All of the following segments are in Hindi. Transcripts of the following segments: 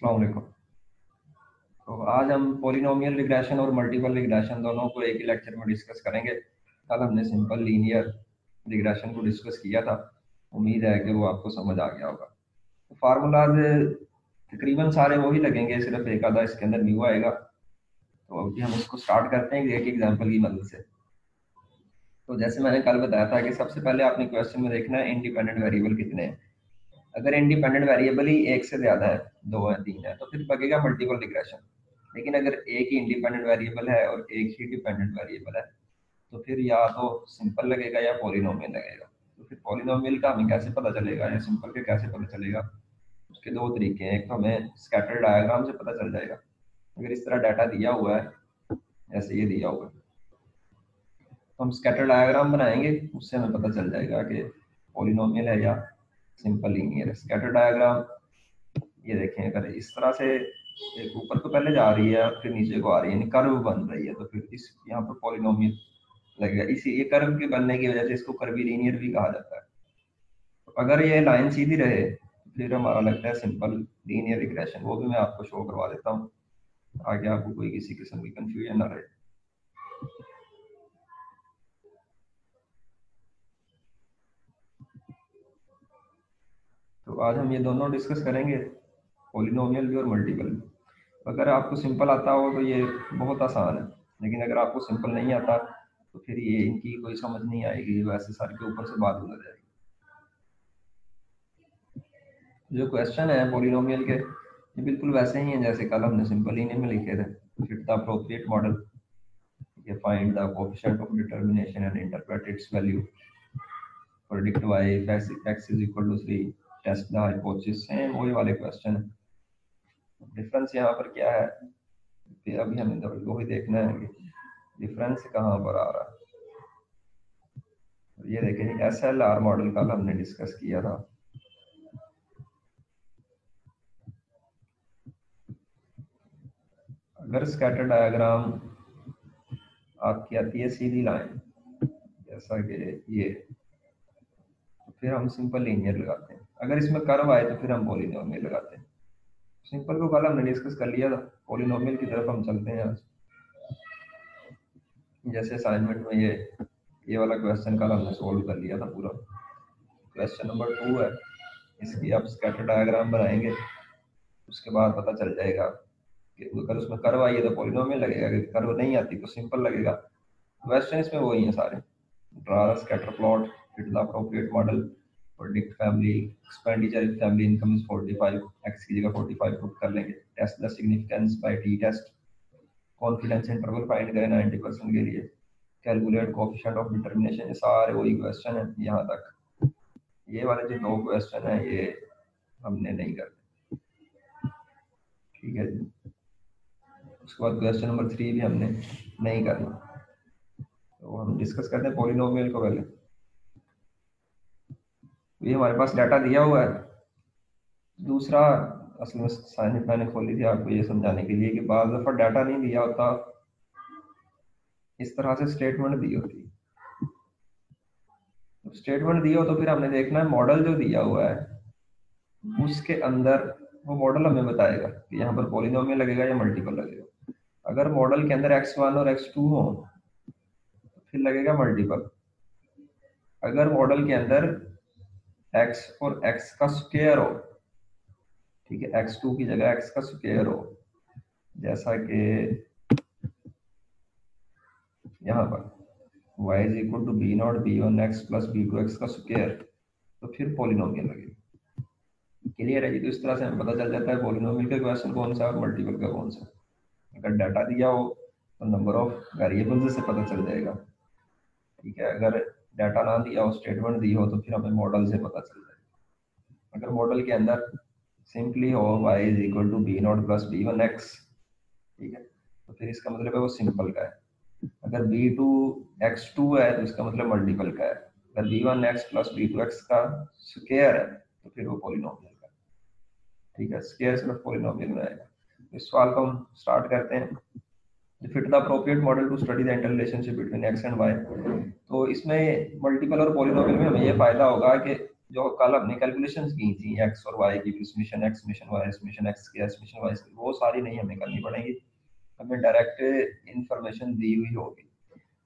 अस्सलाम वालेकुम। तो आज हम पॉलिनोमियल रिग्रेशन और मल्टीपल रिग्रेशन दोनों को एक ही लेक्चर में डिस्कस करेंगे। कल हमने सिंपल लीनियर रिग्रेशन को डिस्कस किया था। उम्मीद है कि वो आपको समझ आ गया होगा। तो फार्मूलाज तकरीबन सारे वही लगेंगे, सिर्फ एक आधा इसके अंदर न्यू आएगा। तो अभी हम इसको स्टार्ट करते हैं एक एग्जाम्पल की मदद से। तो जैसे मैंने कल बताया था कि सबसे पहले आपने क्वेश्चन में देखना है इंडिपेंडेंट वेरिएबल कितने हैं। अगर इंडिपेंडेंट वेरिएबल ही एक से ज़्यादा है, 2 है, 3 है, तो फिर लगेगा मल्टीपल रिग्रेशन। लेकिन अगर एक ही इंडिपेंडेंट वेरिएबल है और एक ही डिपेंडेंट वेरिएबल है, तो फिर या तो सिंपल लगेगा या पॉलिनोमियल लगेगा। तो फिर पॉलिनोमियल का हमें कैसे पता चलेगा या सिंपल के कैसे पता चलेगा, उसके दो तरीके हैं। एक तो हमें स्कैटर डायग्राम से पता चल जाएगा। अगर इस तरह डाटा दिया हुआ है, जैसे ये दिया हुआ है, तो हम स्कैटर डायग्राम बनाएंगे, उससे हमें पता चल जाएगा कि पॉलिनोमियल है या सिंपल लीनियर है। स्कैटर डायग्राम ये देखें, अगर इस तरह से एक ऊपर तो पहले जा रही है और फिर नीचे को आ रही है, कर्व बन रही है, तो फिर इस यहाँ पर पॉलिनोमियल लगेगा। इसी ये कर्व के बनने की वजह से इसको कर्वी लीनियर भी कहा जाता है। तो अगर ये लाइन सीधी रहे तो फिर हमारा लगता है सिंपल लीनियर रिग्रेशन। वो भी मैं आपको शो करवा देता हूँ आगे, आपको कोई किसी किस्म की कंफ्यूजन ना रहे। तो आज हम ये दोनों डिस्कस करेंगे, पॉलिनोमियल भी और मल्टीपल भी। अगर आपको सिंपल आता हो तो ये बहुत आसान है, लेकिन अगर आपको सिंपल नहीं आता तो फिर ये इनकी कोई समझ नहीं आएगी, वैसे सर के ऊपर से बात गुजर जाएगी। जो क्वेश्चन है पॉलिनोमियल के, ये बिल्कुल वैसे ही हैं जैसे कल हमने सिंपल लीनियर में लिखे थे। फिट द अप्रोप्रिएट मॉडल, ये find the coefficient of determination and interpret its value, predict y x is equal to 3, test the hypothesis. Same वही वाले क्वेश्चन है। डिफरेंस यहाँ पर क्या है, फिर अभी हमें वही देखना है कि डिफरेंस कहाँ पर आ रहा है। ये देखें, SLR मॉडल कल हमने डिस्कस किया था। अगर स्कैटर डायग्राम आपकी आती है सीधी लाइन जैसा कि ये, तो फिर हम सिंपल लीनियर लगाते हैं। अगर इसमें कर्व आए तो फिर हम पॉलिनोमियल लगाते हैं। सिंपल को कल हमने डिस्कस कर लिया था, पॉलिनोमियल की तरफ हम चलते हैं आज। जैसे असाइनमेंट में ये वाला क्वेश्चन कल हमने सोल्व कर लिया था पूरा। क्वेश्चन नंबर 2 है, इसकी आप स्कैटर डायग्राम बनाएंगे, उसके बाद पता चल जाएगा कि अगर उसमें कर्व आई है तो पॉलिनोमियल लगेगा, अगर कर्व नहीं आती तो सिंपल लगेगा। क्वेश्चन इसमें वही है सारे। Draw the scatter plot, fit the appropriate model, predict family expenditure if family income is 45, x की जगह 45 पुट कर लेंगे। Test the significance by t test, confidence interval find करें 90% के लिए, कैलकुलेट कोएफिशिएंट ऑफ डिटरमिनेशन। ये सारे वही क्वेश्चन है यहाँ तक। ये वाले जो 2 क्वेश्चन है ये हमने नहीं करते, ठीक है जी। उसके बाद क्वेश्चन नंबर 3 भी हमने नहीं करना। तो हम डिस्कस करते हैं पॉलिनोमियल को पहले। तो ये हमारे पास डाटा दिया हुआ है। दूसरा, असल में साइंस मैंने खोली थी आपको ये समझाने के लिए कि बाज़ दफ़ा डाटा नहीं दिया होता, इस तरह से स्टेटमेंट दी होती है। तो स्टेटमेंट दी हो तो फिर हमने देखना है मॉडल जो दिया हुआ है उसके अंदर वो मॉडल हमें बताएगा कि यहाँ पर पॉलिनोमियल लगेगा या मल्टीपल लगेगा। अगर मॉडल के अंदर x1 और x2 हो तो फिर लगेगा मल्टीपल। अगर मॉडल के अंदर x और x का स्क्वायर हो, ठीक है, x2 की जगह x का स्क्वायर हो, जैसा कि यहाँ पर y is equal to B naught b1x plus b2x का स्क्वायर, तो फिर पॉलिनोमियल लगेगा। क्लियर है जी। तो इस तरह से हमें पता चल जाता है पॉलिनोमियल का क्वेश्चन कौन सा है और मल्टीपल का कौन सा। अगर डाटा दिया हो तो नंबर ऑफ वेरिएबल्स से पता चल जाएगा, ठीक है। अगर डाटा ना दिया हो, स्टेटमेंट दी हो, तो फिर हमें मॉडल से पता चल जाएगा। अगर मॉडल के अंदर सिंपली हो y is equal to B not plus b1x, ठीक है, तो फिर इसका मतलब है वो सिंपल का है। अगर b2x2 है तो इसका मतलब मल्टीपल का है। अगर b1x प्लस b2x का स्क्वायर है तो फिर वो पॉलिनोमियल का है, ठीक है। स्क्वायर सिर्फ पॉलिनोमियल में आएगा। इस सवाल को हम स्टार्ट करते हैं। Fit the appropriate model to study the interrelationship between x and y। तो इसमें मल्टीपल और पॉलिनोमियल में हमें ये फायदा होगा कि जो कल हमने कैलकुलेशंस की थी एक्स और वाई की, summation x summation y summation x की समीशन वाई, वो सारी नहीं हमें करनी पड़ेगी, हमें डायरेक्ट इंफॉर्मेशन दी हुई होगी।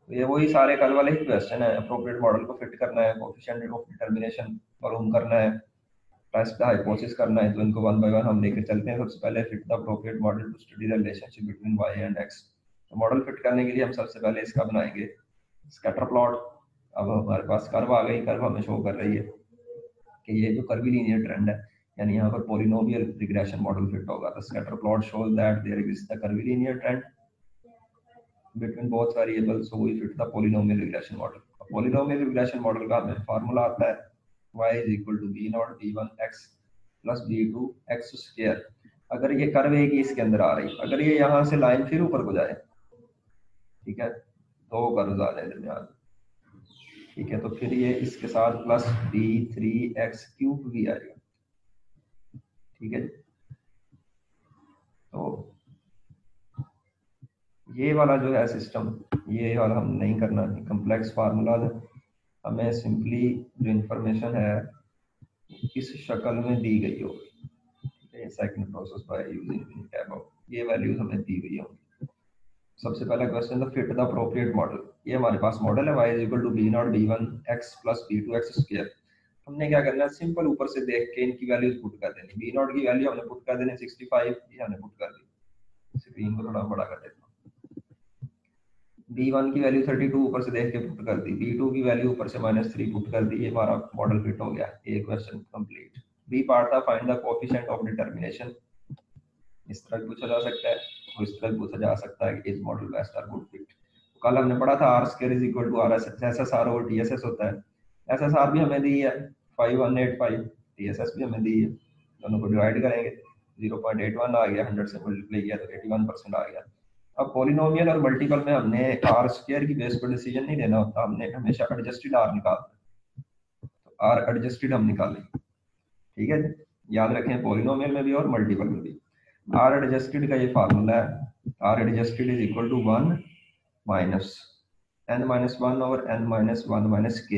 तो ये वही सारे कल वाले ही क्वेश्चन है, अप्रोप्रिएट मॉडल को फिट करना है, कोएफिशिएंट ऑफ डिटरमिनेशन मालूम करना है, टेस्ट द हाइपोथेसिस करना है। तो इनको वन बाय वन हम लेकर चलते हैं। सबसे पहले fit the appropriate model to study the relationship between y and x. तो मॉडल फिट करने के लिए हम सबसे पहले इसका बनाएंगे स्कैटर प्लॉट। अब हमारे पास कर्व आ गई, कर्व हमें शो कर रही है कि ये जो कर्वीलिनियर ट्रेंड है, यानी यहाँ पर पॉलिनोमियल रिग्रेशन मॉडल फिट होगा। तो scatter plot shows that there exist the curvilinear trend between both variables, so we fit the polynomial regression model. Polynomial regression model का हमें फार्मूला आता है y is equal to b naught b1 x plus b2 x square. अगर ये कर्व एक ही इसके अंदर आ रही, अगर ये यहाँ से लाइन फिर ऊपर को जाए, ठीक है, दो कर्व आ जाए दरमियान, ठीक है, तो फिर ये इसके साथ प्लस b3x क्यूब भी आएगा, ठीक है। तो ये वाला जो है सिस्टम, ये वाला हम नहीं करना, कम्प्लेक्स फार्मूला है, हमें सिंपली जो इंफॉर्मेशन है इस शक्ल में दी गई होगी, ठीक है। Second process by using tab, ये वैल्यूज हमें दी गई होंगी। सबसे पहला क्वेश्चन था फिट द अप्रोप्रिएट मॉडल। ये हमारे पास मॉडल है y is equal to b naught b1 x plus b2 x square. हमने क्या करना है, सिंपल ऊपर से देख के इनकी वैल्यूज पुट कर देनी। b नॉट की वैल्यू हमने पुट कर देनी 65, ये हमने पुट कर दी। स्क्रीन को थोड़ा बड़ा कर देता हूं। b1 की वैल्यू 32 ऊपर से देख के पुट कर दी, b2 की वैल्यू ऊपर से -3 पुट कर दी। ये हमारा मॉडल फिट हो गया, ये क्वेश्चन कंप्लीट। बी पार्ट था find the coefficient of determination. इस तरह पूछा जा सकता है और इस तरह पूछा जा सकता है कि is model best or good fit. कल हमने पढ़ा था r square is equal to RSSR over TSS होता है। SSR भी हमें दी है 5185, TSS भी हमें दी है, दोनों को डिवाइड करेंगे 0.81 आ गया, 100 से मल्टीप्लाई किया तो 81% आ गया। अब पॉलिनोमियल और मल्टीपल में हमने r स्क्वायर की बेस पर डिसीजन नहीं देना होता, हमने हमेशा एडजस्टेड r निकालना, तो r एडजस्टेड हम निकालें, ठीक है। याद रखें पॉलिनोमियल में भी और मल्टीपल में भी r एडजस्टेड का ये फार्मूला है, r adjusted is equal to 1 minus n minus 1 over n minus 1 minus k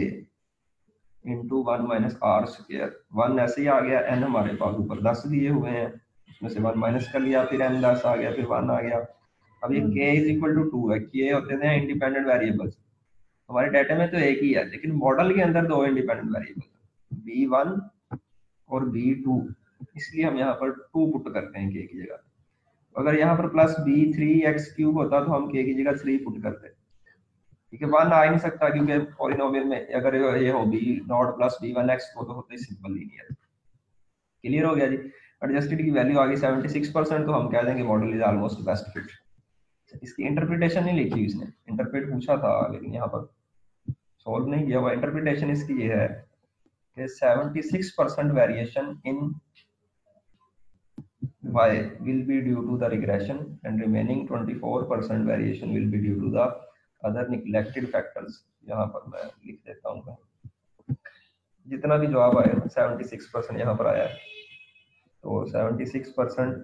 into 1 minus R square. 1 ऐसे ही आ गया, n हमारे पास ऊपर 10 दिए हुए हैं, उसमें से 1 माइनस कर लिया, फिर n 10 आ गया, फिर 1 आ गया। अब ये k इज इक्वल टू 2 है, k होते हैं इंडिपेंडेंट वेरिएबल्स, हमारे डाटा में तो एक ही है, लेकिन मॉडल के अंदर दो इंडिपेंडेंट वेरिएबल b1 और b2, इसलिए हम यहाँ पर 2 पुट करते हैं k की जगह। अगर यहाँ पर प्लस b3x क्यूब होता तो हम k की जगह 3 पुट करते, ठीक है। 1 आ ही नहीं सकता क्योंकि पॉलिनोमियल में अगर ये हो b नॉट प्लस b1x तो होता ही सिंपल लीनियर। क्लियर हो गया जी। एडजस्टेड की वैल्यू आ गई 76%, तो हम कह देंगे model is almost best fit. इसकी इंटरप्रिटेशन नहीं लिखी इसने, इंटरप्रेट पूछा था लेकिन यहाँ पर सॉल्व नहीं किया हुआ। इंटरप्रिटेशन इसकी ये है कि 76% variation in y will be due to the regression and remaining 24% variation will be due to the other neglected factors। यहाँ पर मैं लिख देता हूँ, जितना भी जवाब आया 76% यहाँ पर आया है, तो 76%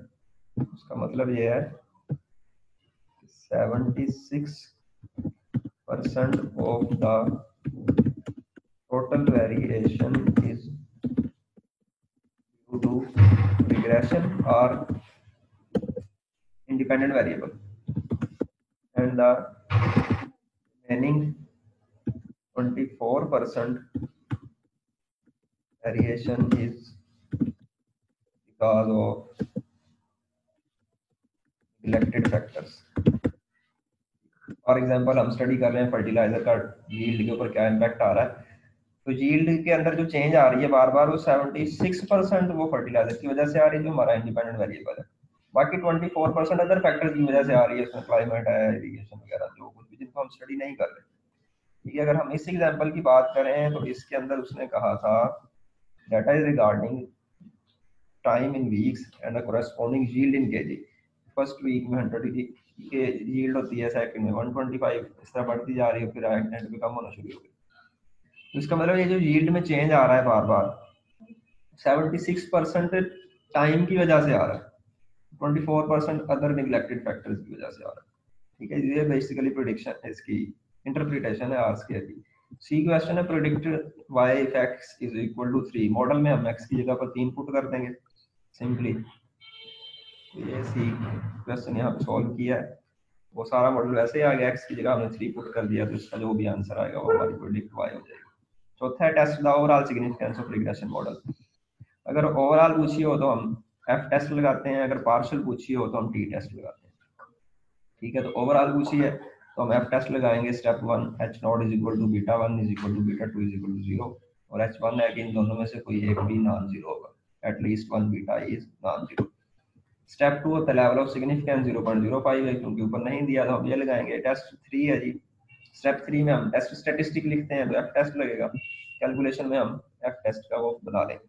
उसका मतलब ये है 76% of the total variation is due to regression or independent variable and the remaining 24% variation is because of neglected factors। For example हम स्टडी कर रहे हैं फर्टिलाइजर का यील्ड के ऊपर क्या इम्पैक्ट आ रहा है, तो यील्ड के अंदर जो चेंज आ रही है बार बार, वो 76% वो फर्टिलाइजर की वजह से आ रही है जो हमारा इंडिपेंडेंट वेरिएबल है, बाकी 24% अदर फैक्टर्स की वजह से आ रही है, उसमें क्लाइमेट है, इरिगेशन वगैरह जो कुछ भी जिनको हम स्टडी नहीं कर रहे, ठीक है। अगर हम इस एग्जांपल की बात करें तो इसके अंदर उसने कहा था data is regarding time in weeks and the corresponding yield in kg. First week में 100 की यील्ड होती है, सेकंड में 125, इस तरह बढ़ती जा रही है, फिर एंड पे कम होना शुरू हो गई। तो इसका मतलब ये जो यील्ड में चेंज आ रहा है बार बार 76% टाइम की वजह से आ रहा है, 24% अदर निग्लेक्टेड फैक्टर्स की वजह से आ रहा है, ठीक है। ये बेसिकली प्रेडिक्शन इसकी इंटरप्रिटेशन है आर स्क्वायर की। सी क्वेश्चन है predict Y if X is equal to 3। Model में हम एक्स की जगह पर 3 पुट कर देंगे सिंपली। तो ये सी क्वेश्चन यहाँ पे सॉल्व किया है, वो सारा मॉडल वैसे ही आ गया, एक्स की जगह हमने 3 पुट कर दिया, तो इसका जो भी आंसर आएगा वो हमारी प्रेडिक्ट वाई हो जाएगी। चौथा है test the overall significance of regression model. अगर ओवरऑल पूछी हो तो हम एफ टेस्ट लगाते हैं, अगर पार्शियल पूछी हो तो हम टी टेस्ट लगाते हैं। ठीक है, तो ओवरऑल पूछी है तो हम एफ टेस्ट लगाएंगे। Step 1 H not is equal to beta 1 is equal to beta 2 is equal to 0, और एच 1 है कि इन दोनों में से कोई एक भी नॉन जीरो होगा, at least 1 beta is non zero. Step 2 the level of significance 0.05 है, क्योंकि ऊपर नहीं दिया तो हम ये लगाएंगे। टेस्ट 3 है जी, स्टेप 3 में हम टेस्ट स्टैटिस्टिक लिखते हैं तो एफ टेस्ट लगेगा, कैलकुलेशन में हम एफ टेस्ट का वो बना लेंगे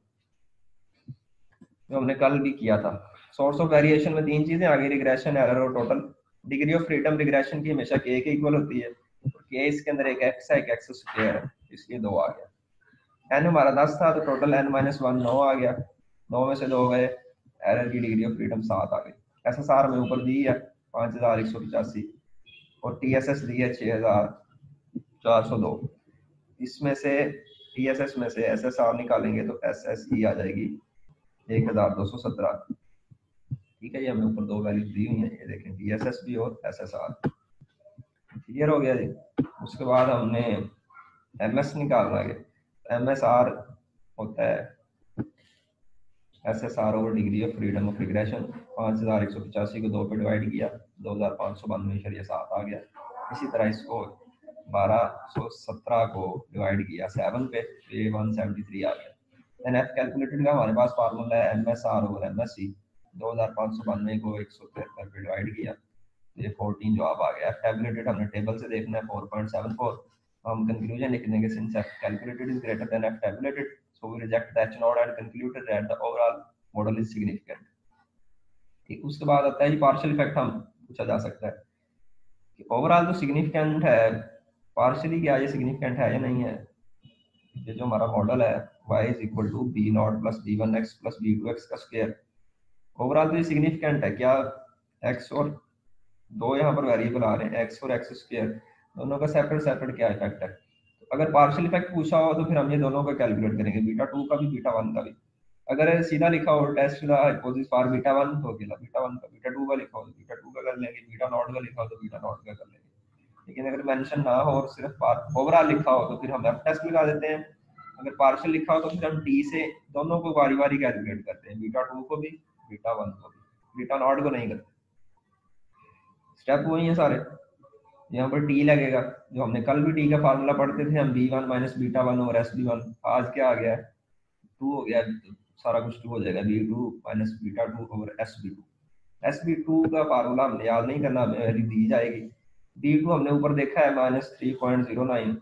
जो हमने कल भी किया था। सोर्स ऑफ वेरिएशन में 3 चीजें आ गई, रिग्रेशन, एरर और total. Degree of freedom regression की हमेशा के इक्वल होती है, के इसके अंदर एक एक्स है, एक एक्स स्क्वायर है, इसलिए 2 आ गया। एन हमारा 10 था तो टोटल एन माइनस 1 9 आ गया, 9 में से 2 गए, एरर की डिग्री ऑफ फ्रीडम 7 आ गई। एसएसआर में ऊपर दी है 5185 और टीएसएस दी है 6402। इसमें से टीएसएस में से एसएसआर निकालेंगे तो एसएसई आ जाएगी 1217। ठीक है, ये हमें ऊपर 2 वैल्यू दी हुई है, ये देखें टीएसएस भी और एसएसआर। क्लियर हो गया जी। उसके बाद हमने एमएस निकालना है, एमएसआर होता है SSR over degree of freedom of regression. 5185 को 2 पे डिवाइड किया, 2592.7 आ गया। इसी तरह इसको 1217 को डिवाइड किया 7 पे, तो ये 173 आ गया। देन एफ कैलकुलेटेड का हमारे पास फार्मूला है एमएसआर ओवर एमएससी। 2592 को 173 पे डिवाइड किया, ये 14 जवाब आ गया। टैबुलेटेड हमने टेबल से देखना है 4.74। हम कंक्लूजन लिख देंगे since F calculated is greater than F tabulated, so we reject the H not and concluded that the overall model is significant. ठीक, उसके बाद आता है पार्शियल इफेक्ट। हम पूछा जा सकता है कि ओवरऑल तो सिग्निफिकेंट है, पार्शियली क्या ये सिग्निफिकेंट है या नहीं है। ये जो हमारा मॉडल है y is equal to B not plus B one X plus B two X का स्क्वायर, ओवरऑल तो ये सिग्निफिकेंट है क्या। x और 2 यहाँ पर वेरिएबल आ रहे हैं, एक्स और एक्स स्क्वायर, दोनों का सेपरेट सेपरेट क्या इफेक्ट है। तो अगर पार्शियल इफेक्ट पूछा हो तो फिर हम ये दोनों का कैलकुलेट करेंगे, बीटा 2 का भी बीटा 1 का भी। अगर सीधा लिखा हो test the hypothesis for beta 1 तो अकेला बीटा 1 का, बीटा 2 का लिखा हो तो बीटा 2 का कर लेंगे, बीटा नॉट का लिखा हो तो बीटा नॉट का कर लेंगे। लेकिन अगर मेंशन ना हो और सिर्फ ओवरऑल लिखा हो तो फिर हम एफ टेस्ट लगा देते हैं। अगर पार्शियल लिखा हो तो फिर हम टी से दोनों को बारी बारी कैलकुलेट करते हैं, बीटा 2 को भी बीटा 1 को भी, बीटा नॉट को नहीं करते। स्टेप वही है सारे। यहाँ पर टी लगेगा, जो हमने कल भी टी का फार्मूला पढ़ते थे हम, B one minus beta one और एस बी वन। आज क्या आ गया है, 2 हो गया, सारा कुछ 2 हो जाएगा, बी टू माइनस बीटा 2 और S B two. S B two का फार्मूला हमने याद नहीं करना, हमें वैल्यू दी जाएगी। बी टू हमने ऊपर देखा है -3.09,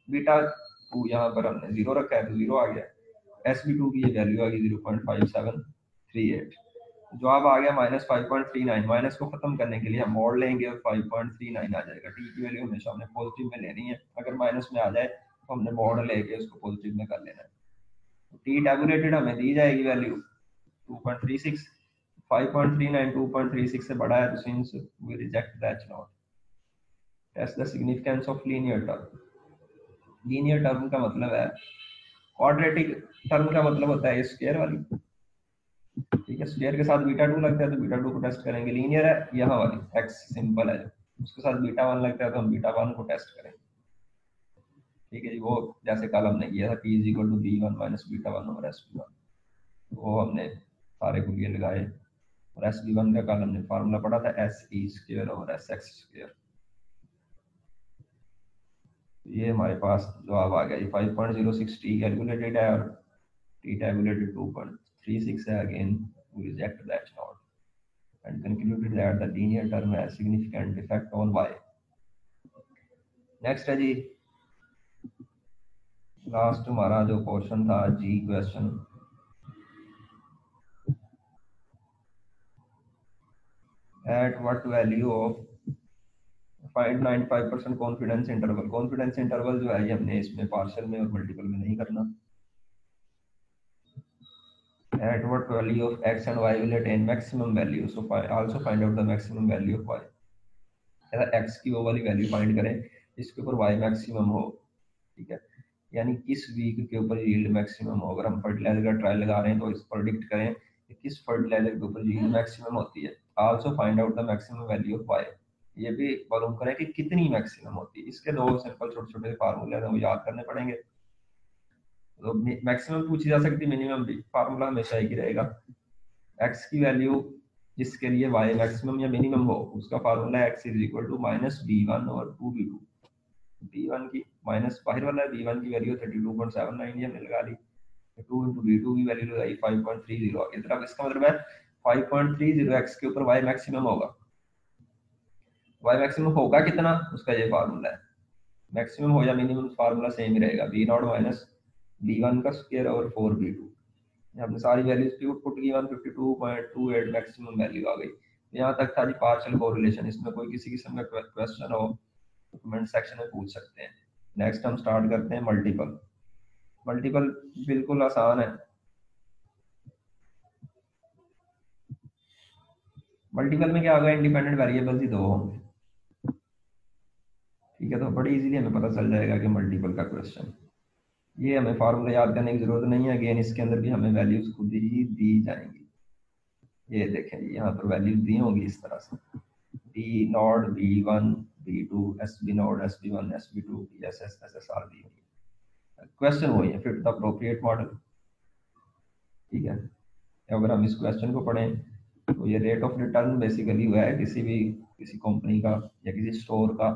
बीटा 2 यहाँ पर हमने 0 रखा है तो 0 आ गया। एस बी टू की ये वैल्यू आ गई 0.5738, जवाब आ गया -5.39। माइनस को खत्म करने के लिए हम मोड़ लेंगे और 5.39 आ जाएगा। टी की वैल्यू हमेशा हमने पॉजिटिव में लेनी है, अगर माइनस में आ जाए तो हमने मोड़ लेके उसको पॉजिटिव में कर लेना है। टी टैबुलेटेड हमें दी जाएगी वैल्यू 2.36, 5.39 2.36 से बड़ा है तो since we reject the H not. Test the significance of linear term. Linear term का मतलब है, क्वाड्रेटिक टर्म का मतलब होता है स्क्वायर वाली। ठीक है, स्क्वायर के साथ बीटा 2 लगता है तो बीटा 2 को टेस्ट करेंगे। लीनियर है यहाँ वाली एक्स सिंपल है, उसके साथ बीटा 1 लगता है तो हम बीटा 1 को टेस्ट करेंगे। ठीक है जी, वो जैसे कल हमने किया था p is equal to B one minus beta 1 और एस बी वन, वो हमने सारे को ये लगाए। और एस बी वन का कल हमने फार्मूला पढ़ा था एस ई स्क्वायर और एस एक्स स्क्वायर। ये हमारे पास जवाब आ गया, ये 5.06 टी कैलकुलेटेड है और टी टैबुलेटेड 2.36 है। Again we reject that not and concluded that the linear term has significant effect on y। Next है जी, लास्ट हमारा जो क्वेश्चन था G question. At what value of find 95% confidence interval. Confidence interval जो है ये हमने इसमें पार्शियल में और मल्टीपल में नहीं करना। Eight what value of x and y will attain maximum value, so also find out the maximum value of y। x की वो वाली वैल्यू फाइंड करें जिसके ऊपर y मैक्सिमम हो। ठीक है, यानी किस वीक के ऊपर यील्ड मैक्सिमम हो। अगर हम फर्टिलाइजर का ट्रायल लगा रहे हैं तो इस प्रोडिक्ट करें कि किस फर्टिलाइजर के ऊपर यील्ड मैक्सिमम होती है। Also find out the maximum value of Y, ये भी मालूम करें कि कितनी मैक्सिमम होती है। इसके दो सिंपल छोटे छोटे फार्मूले हैं वो याद करने पड़ेंगे। तो मैक्सिमम पूछी जा सकती है, मिनिमम भी। फार्मूला हमेशा एक ही रहेगा, एक्स की वैल्यू जिसके लिए वाई मैक्सिमम या मिनिमम हो उसका formula x is equal to minus B one और two b two. B one की माइनस बाहर वाला है, बी वन की वैल्यू 32.79 हमने लगा ली, टू इंटू बी टू की वैल्यू लगाई 5.30 आ गई। मतलब इसका मतलब है 5.30 एक्स के ऊपर वाई मैक्सिमम होगा। वाई मैक्सिमम होगा कितना, उसका ये फार्मूला है। मैक्सिमम हो या मिनिमम फार्मूला सेम ही रहेगा, B not minus B one का स्क्वायर और 4b2। हमने सारी वैल्यूज पुट की, 152.28 मैक्सिमम वैल्यू आ गई। यहाँ तक था जी पार्शियल कोरिलेशन। इसमें कोई किसी किस्म का क्वेश्चन हो तो कमेंट सेक्शन में पूछ सकते हैं। नेक्स्ट हम स्टार्ट करते हैं मल्टीपल। मल्टीपल बिल्कुल आसान है। मल्टीपल में क्या होगा, इंडिपेंडेंट वेरिएबल्स ही दो होंगे। ठीक है, तो बड़ी इजीली हमें पता चल जाएगा कि मल्टीपल का क्वेश्चन। ये हमें फार्मूला याद करने की जरूरत नहीं है। अगेन इसके अंदर भी हमें वैल्यूज खुद ही दी जाएंगी। ये देखें यहाँ पर वैल्यूज दी होंगी इस तरह से, B not B one B two S B not S B one S B two B S S S S R दी हुई। क्वेश्चन वही है, फिट द अप्रोप्रिएट मॉडल। ठीक है, अगर हम इस क्वेश्चन को पढ़ें तो ये रेट ऑफ रिटर्न बेसिकली हुआ है किसी कंपनी का या किसी स्टोर का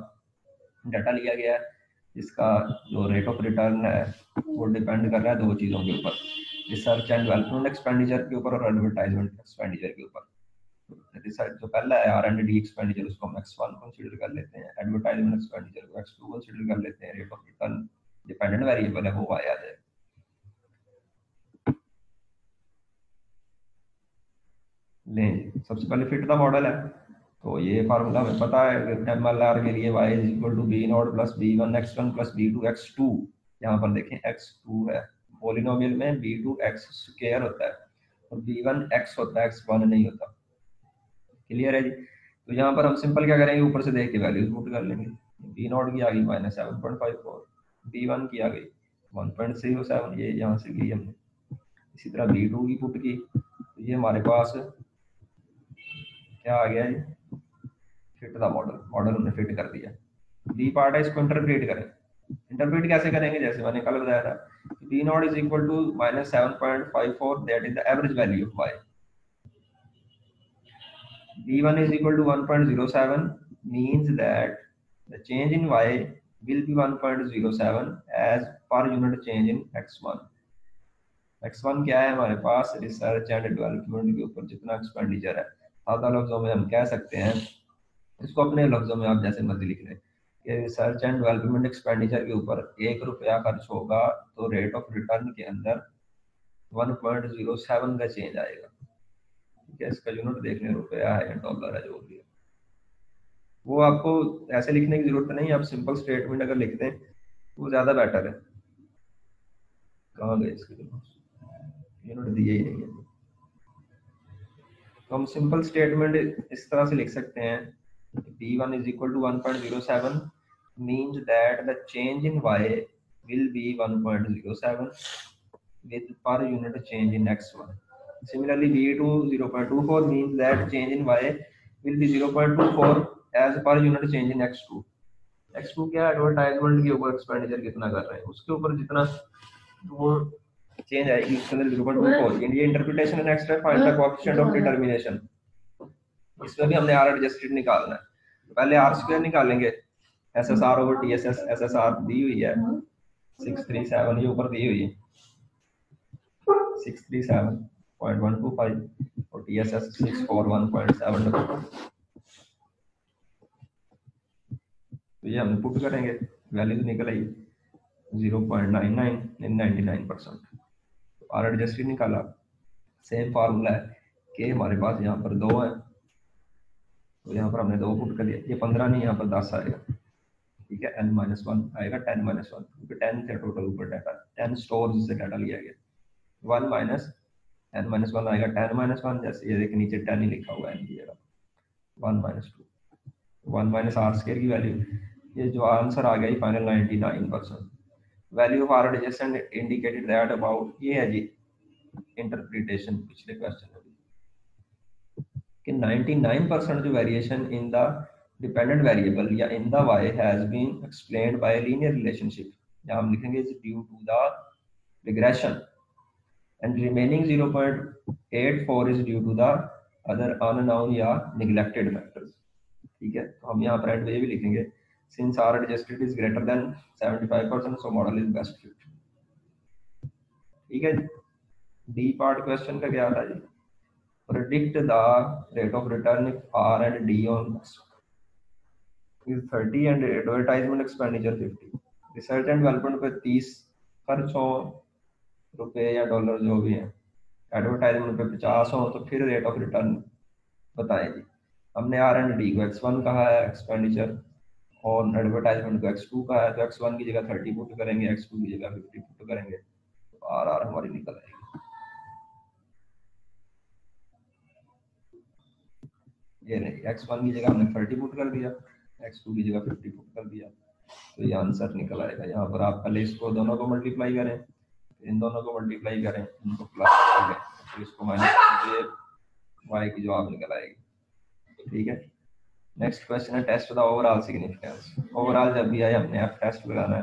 डाटा लिया गया है, जिसका जो रेट ऑफ रिटर्न है वो डिपेंड कर रहा है दो चीज़ों के ऊपर, रिसर्च एंड डेवलपमेंट एक्सपेंडिचर के ऊपर और एडवर्टाइजमेंट एक्सपेंडिचर के ऊपर। रिसर्च जो पहला है R&D एक्सपेंडिचर, उसको हम X1 कंसीडर कर लेते हैं, एडवर्टाइजमेंट एक्सपेंडिचर को X2 कंसीडर कर लेते हैं, rate of return dependent variable है वो आ जाए। लें सबसे पहले फिट द मॉडल है, तो ये फार्मूला हमें पता है एम एल आर के लिए Y is equal to B not plus B one X one plus B two X two. यहाँ पर देखें एक्स टू है, पोलिनोमियल में बी टू एक्स स्क्वायर होता है और बी वन एक्स होता है, एक्स वन नहीं होता। क्लियर है जी। तो यहाँ पर हम सिंपल क्या करेंगे, ऊपर से देख के वैल्यूज पुट कर लेंगे। बी नॉट की आ गई -7.54, बी वन की आ गई 1.07, ये यहाँ से ली हमने। इसी तरह बी टू की पुट की, तो ये हमारे पास क्या आ गया जी, फिट द मॉडल। मॉडल हमने फिट कर दिया। डी पार्ट है, इसको इंटरप्रेट करें। इंटरप्रेट कैसे करेंगे, जैसे मैंने कल बताया था, B not is equal to -7.54, that is the average value of Y. b1 is equal to 1.07 means that the change in y will be 1.07 as per unit change in x1। x1 क्या है हमारे पास, रिसर्च एंड डेवलपमेंट के ऊपर जितना एक्सपेंडिचर है। सादा लफ्जों में हम कह सकते हैं, इसको अपने लफ्जों में आप जैसे मर्जी लिख लें कि रिसर्च एंड डेवलपमेंट एक्सपेंडिचर के ऊपर ₹1 खर्च होगा तो रेट ऑफ रिटर्न के अंदर 1.07 का चेंज आएगा। ठीक है, इसका यूनिट देख लें, रुपया है या डॉलर है, जो भी है। वो आपको ऐसे लिखने की जरूरत नहीं, आप सिंपल स्टेटमेंट अगर लिखते हैं वो ज़्यादा बेटर है। कहाँ गए इसके यूनिट, दिए ही नहीं है। तो हम सिंपल स्टेटमेंट इस तरह से लिख सकते हैं, b1 is equal to 1.07 means that the change in y will be 1.07 with per unit change in x1। Similarly, b2 0.24 means that change in y will be 0.24 as per unit change in x2। x2 क्या, एडवर्टाइजमेंट के ऊपर एक्सपेंडिचर कितना कर रहे हैं उसके ऊपर जितना वो चेंज आएगी उसके अंदर 0.24। ये इंटरप्रिटेशन है। नेक्स्ट है find the coefficient of determination. इसमें भी हमने आर एडजस्टेड निकालना है, तो पहले आर स्क्वायर निकालेंगे, S S R over T S S. S S R दी हुई है 637, ये ऊपर दी हुई है 637.125 और टी एस एस 641.7। तो ये हम पुट करेंगे, वैल्यू निकल आई 0.99 इन 99%। आर एडजस्टेड निकाला, सेम फार्मूला है कि हमारे पास यहाँ पर 2 है, तो यहाँ पर हमने 2 पुट कर दिया। ये 15 नहीं, यहाँ पर 10 आएगा। ठीक है, n-1 आएगा, 10-1 क्योंकि 10 थे टोटल ऊपर डाटा, 10 स्टोर से डाटा लिया गया। 1 माइनस n-1 आएगा 10-1, जैसे ये देखिए नीचे 10 ही लिखा हुआ है इनकी जगह, 1 माइनस 2 1 माइनस आर स्क्वायर की वैल्यू। ये जो आंसर आ गया final 99%। Value of R adjacent indicated that about, ये है जी इंटरप्रिटेशन पिछले क्वेश्चन में कि 99% जो variation in the dependent variable या in the Y has been explained by linear relationship, यहाँ हम लिखेंगे due to the regression and remaining 0.84 is due to the other unknown या neglected factors। ठीक है, तो हम यहाँ पर एंड ये भी लिखेंगे since R adjusted is greater than 75% so model is best fit। ठीक है, डी पार्ट क्वेश्चन का क्या था जी, predict the rate of return if R and D on is 30 and advertisement expenditure 50, research and development पे 30 खर्च हो रुपए या डॉलर जो भी है, एडवर्टाइजमेंट पे 50 हो, तो फिर रेट ऑफ रिटर्न बताएं जी। हमने आर एंड डी को x1 कहा है एक्सपेंडिचर, और एडवर्टाइजमेंट को x2 कहा है, तो x1 की जगह 30 पुट करेंगे, x2 की जगह 50 पुट करेंगे, तो आर आर हमारी निकल आएगी। ये नहीं, x1 की जगह हमने 30 पुट कर दिया, x2 की जगह 50 पुट कर दिया, तो ये आंसर निकल आएगा। यहाँ पर आप पहले इसको दोनों को मल्टीप्लाई करें, इन दोनों को मल्टीप्लाई करें, इनको प्लस कर लें, तो इसको माइनस कीजिए, वाई की जवाब निकल आएगी। ठीक है, नेक्स्ट क्वेश्चन है test the overall significance. Overall जब भी आए हमने एफ टेस्ट लगाना है,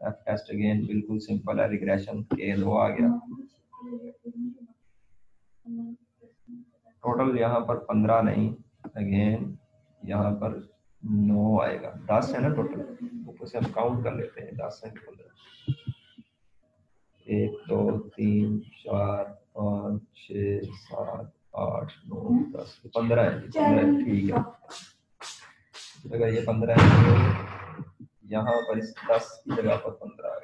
एफ टेस्ट अगेन बिल्कुल सिंपल है, रिग्रेशन के लो आ गया, टोटल यहाँ पर 15 नहीं, अगेन यहाँ पर 9 आएगा, 10 है ना टोटल, ऊपर से हम काउंट कर लेते हैं 10 है 15, 1 2 3 4 5 6 7 8 9 10 15 है, 15 ठीक है। अगर ये 15 है, यहाँ पर इस 10 की जगह पर 15 है।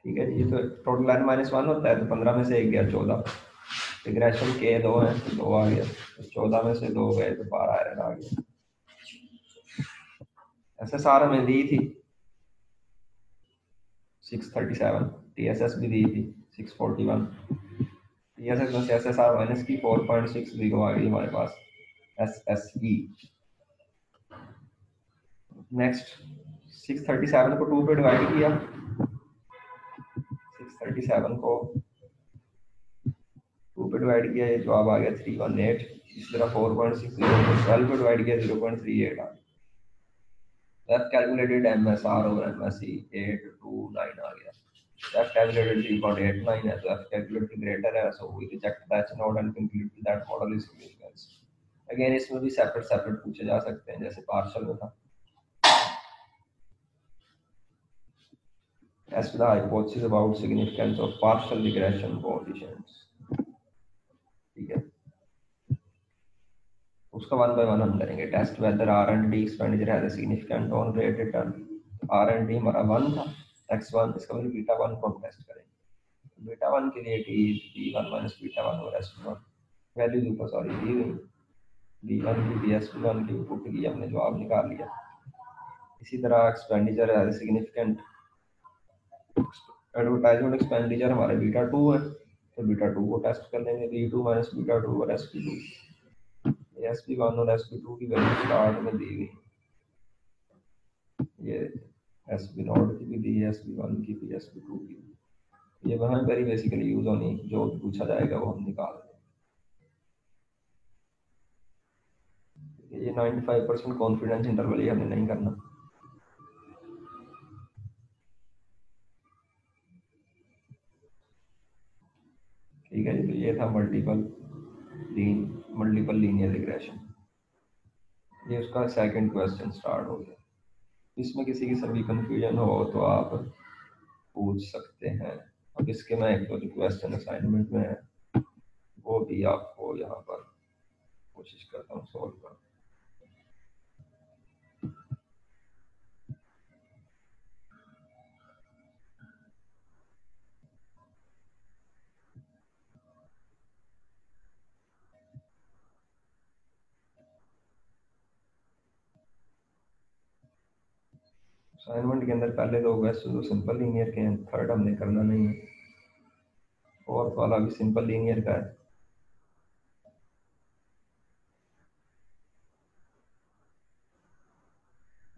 ठीक है, ये तो टोटल n -1 होता है, तो 15 में से 1 गया 14, रिग्रेशन के 2 है तो 2 आ गया, तो 14 में से 2 गए तो 12 एरर आ गया। SSR हमें दी थी 637, TSS भी दी थी 641, TSS में से SSR माइनस की 4.60 आ गई हमारे पास SSE। नेक्स्ट 637 को 2 पे डिवाइड किया, 637 को 2 पे डिवाइड किया, ये जवाब आ गया 318, इस तरह 4.60 को 12 पे डिवाइड किया 0.38 आ गया। F calculated MSR over MSE 829 आ गया, F calculated 3.89 है, तो F calculated greater है, so we reject that node and conclude that model is significant। Again इसमें भी सेपरेट पूछे जा सकते हैं, जैसे पार्शियल में था। Test the hypothesis about significance of partial regression coefficients। ठीक है, उसका 1 by 1 हम करेंगे। Test whether R and D expenditure has a significant on rate return, R and D हमारा 1 था, x1, इसका मतलब बीटा 1 को हम टेस्ट करेंगे। बीटा 1 के लिए टी b1 माइनस बीटा 1 और s1 वैल्यू ऊपर सॉरी दी हुई, b1 की b1 की पुट की हमने जवाब निकाल लिया। इसी तरह expenditure has a significant, advertisement expenditure हमारा बीटा 2 है, तो बीटा 2 को टेस्ट कर लेंगे, b2 माइनस बीटा 2 और sp2, sp1 और sp2 की वैल्यू स्टार्ट में दी हुई, ये sp0 की भी दी है, sp1 की भी, sp2 की भी, ये वहाँ वेरी बेसिकली यूज होनी, जो पूछा जाएगा वो हम निकाल देंगे। ये 95% कॉन्फिडेंस इंटरवल ये हमने नहीं करना। ठीक है जी, तो ये था मल्टीपल लीनियर रिग्रेशन, ये उसका सेकंड क्वेश्चन स्टार्ट हो गया। इसमें किसी की सभी कंफ्यूजन हो तो आप पूछ सकते हैं। अब इसके मैं एक दो जो क्वेश्चन असाइनमेंट में है वो भी आपको यहाँ पर कोशिश करता हूँ सॉल्व करने। असाइनमेंट के अंदर पहले दो क्वेश्चन तो सिंपल लीनियर के हैं, थर्ड हमने करना नहीं है, फोर्थ वाला भी सिंपल लीनियर का है।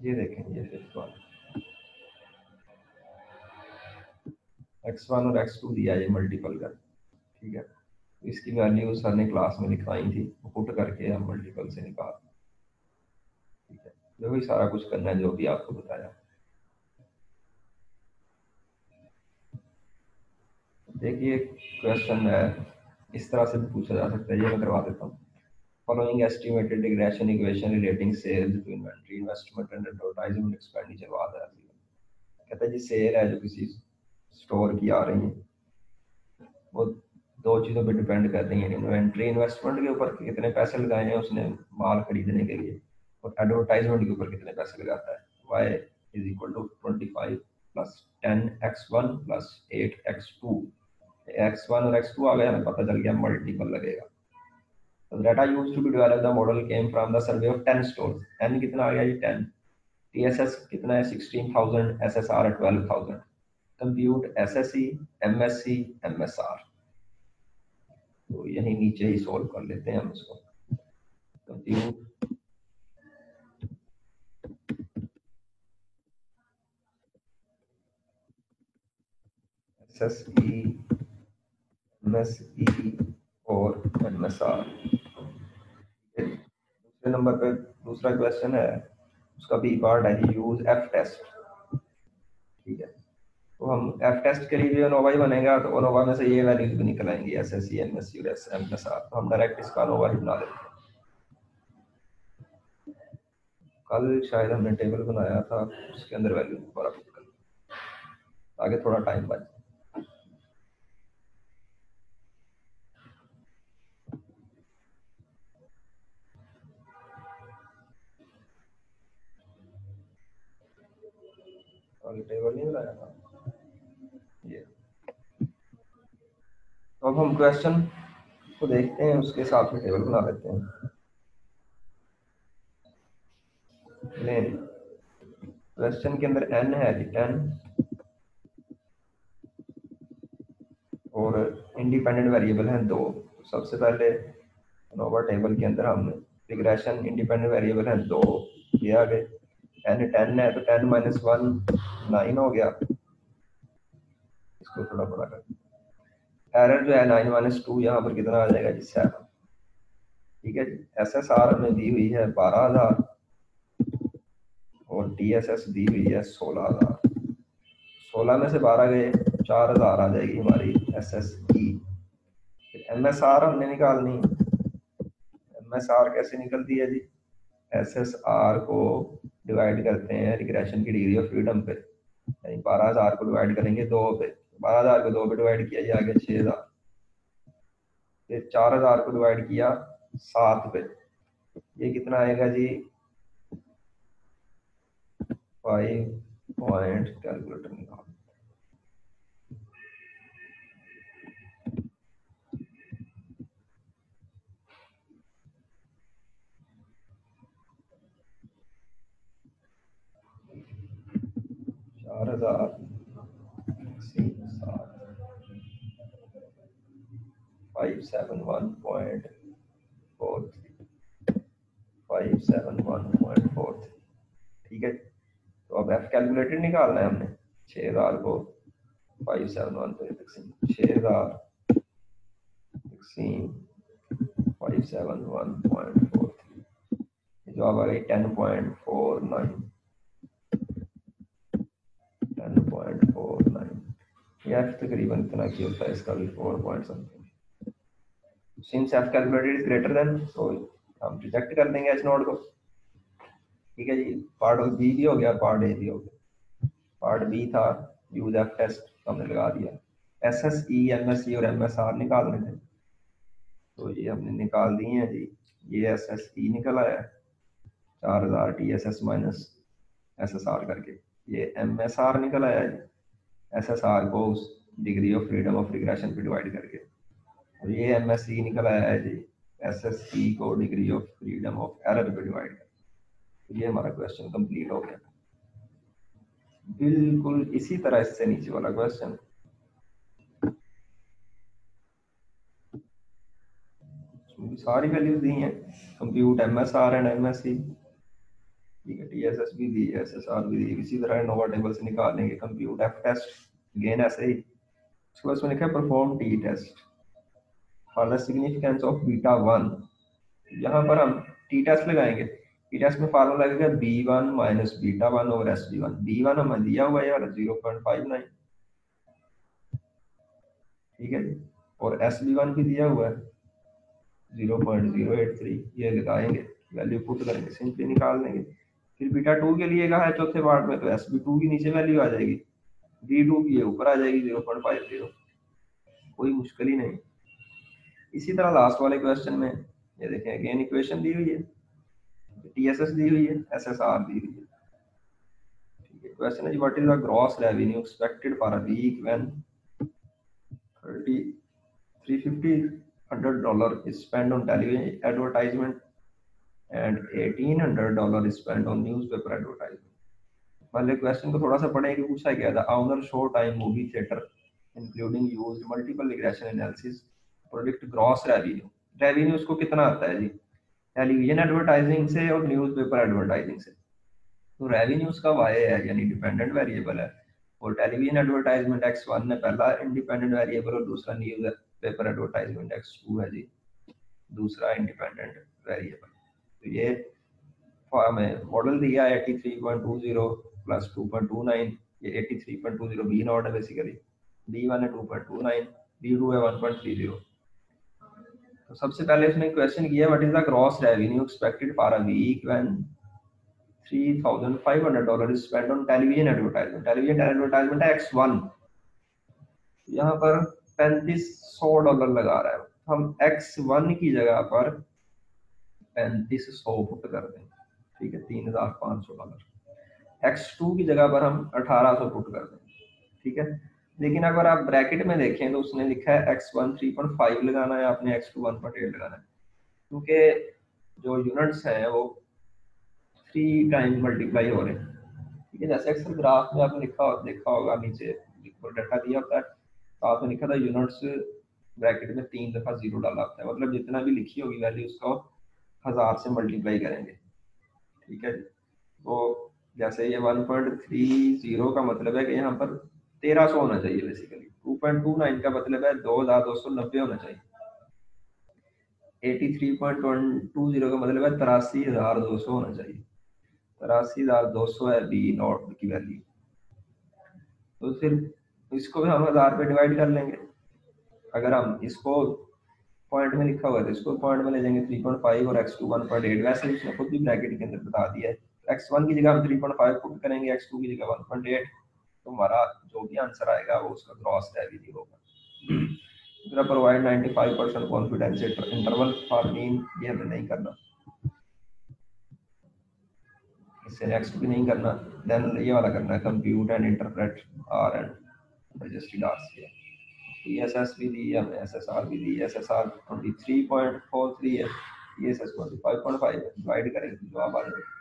ये देखें ये फिफ्थ वन, x1 और x2 दिया है ये मल्टीपल कर, ठीक है। इसकी वैल्यू सर ने क्लास में लिखवाई थी, पुट करके हम मल्टीपल से निकाल, ठीक है। जो भी सारा कुछ करना है जो भी आपको बताया। देखिए क्वेश्चन है, इस तरह से भी पूछा जा सकता है, ये मैं करवा देता हूँ। Following estimated regression equation relating sales to inventory investment and advertisement expenditure वाद है। कहता है जी सेल है जो किसी स्टोर की आ रही है, वो दो चीज़ों पे डिपेंड कर रही है, इन्वेंट्री इन्वेस्टमेंट के ऊपर कितने पैसे लगाए हैं उसने माल खरीदने के लिए, और एडवर्टाइजमेंट के ऊपर कितने पैसे लगाता है। y is equal to 25 plus 10x1 plus 8x2, x1 और x2 आ गया, हमें पता चल गया मल्टीपल लगेगा। तो data used to be develop the model came from the survey of 10 stores, n कितना आ गया जी 10, टीएसएस कितना है 16,000, SSR 12,000, compute SSC MSc MSR. तो यही नीचे ही सोल्व कर लेते हैं हम इसको। कंप्यूट एसएसई एमएसई और एमएसआर। दूसरे नंबर पे दूसरा क्वेश्चन है, उसका बी पार्ट है यूज एफ टेस्ट, ठीक है। तो हम एफ टेस्ट के लिए भी अनोवा ही बनेगा, तो अनोवा में से ये वैल्यूज भी निकल आएंगी एसएससी एमएससी और एमएसआर, तो हम डायरेक्ट इसका अनोवा ही बना देते हैं। कल शायद हमने टेबल बनाया था, उसके अंदर वैल्यू दोबारा पुट कर, आगे थोड़ा टाइम बच। कल टेबल नहीं बनाया था ये। तो अब हम क्वेश्चन को देखते हैं, उसके हिसाब से टेबल बना लेते हैं। क्वेश्चन के अंदर n है जी 10, और इंडिपेंडेंट वेरिएबल हैं दो। तो सबसे पहले नोवा टेबल के अंदर हम रिग्रेशन इंडिपेंडेंट वेरिएबल हैं दो, ये आ गए। n 10 है तो 10 माइनस 1 9 हो गया, इसको थोड़ा बड़ा कर, एरर जो है 9 माइनस 2, यहाँ पर कितना आ जाएगा जी 7, ठीक है जी। एसएसआर हमें दी हुई है 12,000 और टीएसएस दी हुई है 16,000, 16 में से 12 गए 4,000 आ जाएगी हमारी एसएसई। एमएसआर हमने निकालनी, एमएसआर कैसे निकलती है जी, एसएसआर को डिवाइड करते हैं रिग्रेशन की डिग्री ऑफ फ्रीडम पे, यानी 12,000 को डिवाइड करेंगे 2 पे, 12,000 को 2 पे डिवाइड किया जा गया 6,000, फिर 4,000 को डिवाइड किया 7 पे, ये कितना आएगा जी 5 पॉइंट, कैलकुलेटर निकाल, 4,000 571.43, ठीक है। तो अब एफ कैलकुलेटेड निकालना है हमने, 6,000 को 571 पे तकसीम 6,000 तकसीम 571.43, जवाब आ गई 10.49, 10.49। यार तकरीबन इतना की होता है, इसका भी 4 point something. Since F calculated is greater then, तो हम रिजेक्ट कर देंगे एच नोट को, ठीक है जी। पार्ट बी भी हो गया, पार्ट ए भी हो गया। पार्ट बी था यूज एफ टेस्ट, हमने लगा दिया। S S E M S C और एम एस आर निकालने थे, तो ये हमने निकाल दिए हैं जी। ये एस एस ई निकल आया 4,000 T S S minus S S are करके, ये एम एस आर निकल आया जी एस एस आर को उस degree of freedom of regression पे डिवाइड करके, और ये एम एस सी निकल आया है जी एस एस सी को degree of freedom of error पे डिवाइड करके। तो ये हमारा क्वेश्चन कंप्लीट हो गया। बिल्कुल इसी तरह इससे नीचे वाला क्वेश्चन, सारी वैल्यूज दी हैं, compute M S R and M S C, ठीक है, TSS भी दी है, SSR भी दी है। इसी तरह नोवा टेबल से निकाल लेंगे। कंप्यूट F टेस्ट, अगेन ऐसे ही। उसके बाद लिखा है perform T test for the significance of beta 1। यहाँ पर हम T टेस्ट लगाएंगे। T टेस्ट में फार्मूला लगेगा B1 minus beta 1 over SB1। B1 हमें दिया हुआ है यार 0.59, ठीक है जी, और SB1 भी दिया हुआ है 0.083। ये लगाएंगे, वैल्यू पुट करेंगे, सिंपली निकाल लेंगे। फिर बीटा 2 के लिए कहा है चौथे पार्ट में, तो SB2 की नीचे वैल्यू आ जाएगी, B2 की ऊपर आ जाएगी 0.50। कोई मुश्किल ही नहीं। इसी तरह लास्ट वाले क्वेश्चन में ये देखें, अगेन इक्वेशन दी हुई है, TSS दी हुई है, SSR दी हुई है। ठीक है, क्वेश्चन है what is the gross revenue expected for a week when 30 $350 is spent on television advertisement and $1,800 is spent on newspaper advertisement। पहले क्वेश्चन को थोड़ा सा पढ़े कि पूछा गया था, owner show time movie theater including used multiple regression analysis project gross revenue. Revenue उसको कितना आता है जी, टेलीविजन एडवर्टाइजिंग से और न्यूज़पेपर एडवर्टाइजिंग से। तो रेवेन्यू उसका वाई है, यानी डिपेंडेंट वेरिएबल है, और टेलीविजन एडवर्टाइजमेंट X1 है पहला इंडिपेंडेंट वेरिएबल, और दूसरा न्यूज पेपर एडवर्टाइजमेंट X2 है जी दूसरा इंडिपेंडेंट वेरिएबल। तो ये हमें मॉडल दिया है 83.20 प्लस 2.29, ये 83.20 बी नॉट है बेसिकली, D1 है 2.29, D2 है 1.30। तो सबसे पहले उसने क्वेश्चन किया what is the gross revenue expected for a week when $3,500 is spent on television advertisement। Television advertisement है X1, यहाँ पर $3,500 लगा रहा है। हम X1 की जगह पर 3500 पुट कर दें, ठीक है, $3,500। X2 की जगह पर हम 1800 पुट कर दें, ठीक है। लेकिन अगर आप ब्रैकेट में देखें तो उसने लिखा है X1 3.5 लगाना है, आपने X2 1.8 लगाना है, क्योंकि जो यूनिट्स हैं वो 3 टाइम मल्टीप्लाई हो रहे हैं, ठीक है। जैसे अक्सर ग्राफ में आपने देखा होगा नीचे डाटा दिया होता है, साथ में लिखा था यूनिट्स, ब्रैकेट में 3 दफा जीरो डाला होता है, मतलब जितना भी लिखी होगी वैल्यू उसको 1000 से मल्टीप्लाई करेंगे, ठीक है। तो जैसे ये 1.30 का मतलब है कि यहाँ पर 1300 होना चाहिए बेसिकली। 2.29 का मतलब है 2290 होना चाहिए। 83.20 का मतलब है 83,200 होना चाहिए। 83,200 है बी नॉट की वैल्यू। तो फिर इसको भी हम 1000 पे डिवाइड कर लेंगे। अगर हम इसको पॉइंट में लिखा हुआ है तो इसको पॉइंट में ले जाएंगे 3.5 और X2 1.8। वैसे उसने खुद भी ब्रैकेट के अंदर बता दिया है, X1 की जगह हम 3.5 पुट करेंगे, X2 की जगह 1.8, तो हमारा जो भी आंसर आएगा वो उसका ग्रॉस रेवेन्यू होगा। Provide 95% confidence interval for mean, ये हमें नहीं करना, इससे नेक्स्ट भी नहीं करना। देन ये वाला करना है, compute and interpret R and registered RCA. TSS भी दी है हमें, SSR भी दी है। SSR 23.43 है, TSS 25.5 है। डिवाइड करेंगे तो जवाब आ जाएगा।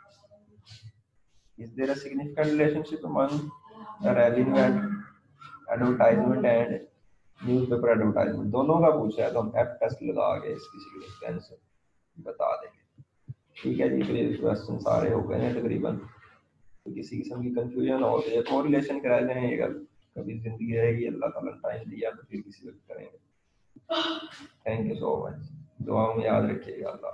Is there a significant relationship among the revenue and advertisement and newspaper advertisement? दोनों का पूछा है तो हम F टेस्ट लगा के इसकी सिग्निफिकेंस बता देंगे, ठीक है जी। तो ये क्वेश्चन सारे हो गए हैं तकरीबन। तो किसी किस्म की कंफ्यूजन हो तो एक और रिलेशन करा लें, अगर कभी जिंदगी रहेगी, अल्लाह ताला ने टाइम दिया तो फिर किसी वक्त करेंगे। थैंक यू सो मच, दुआ में याद रखिएगा। अल्लाह।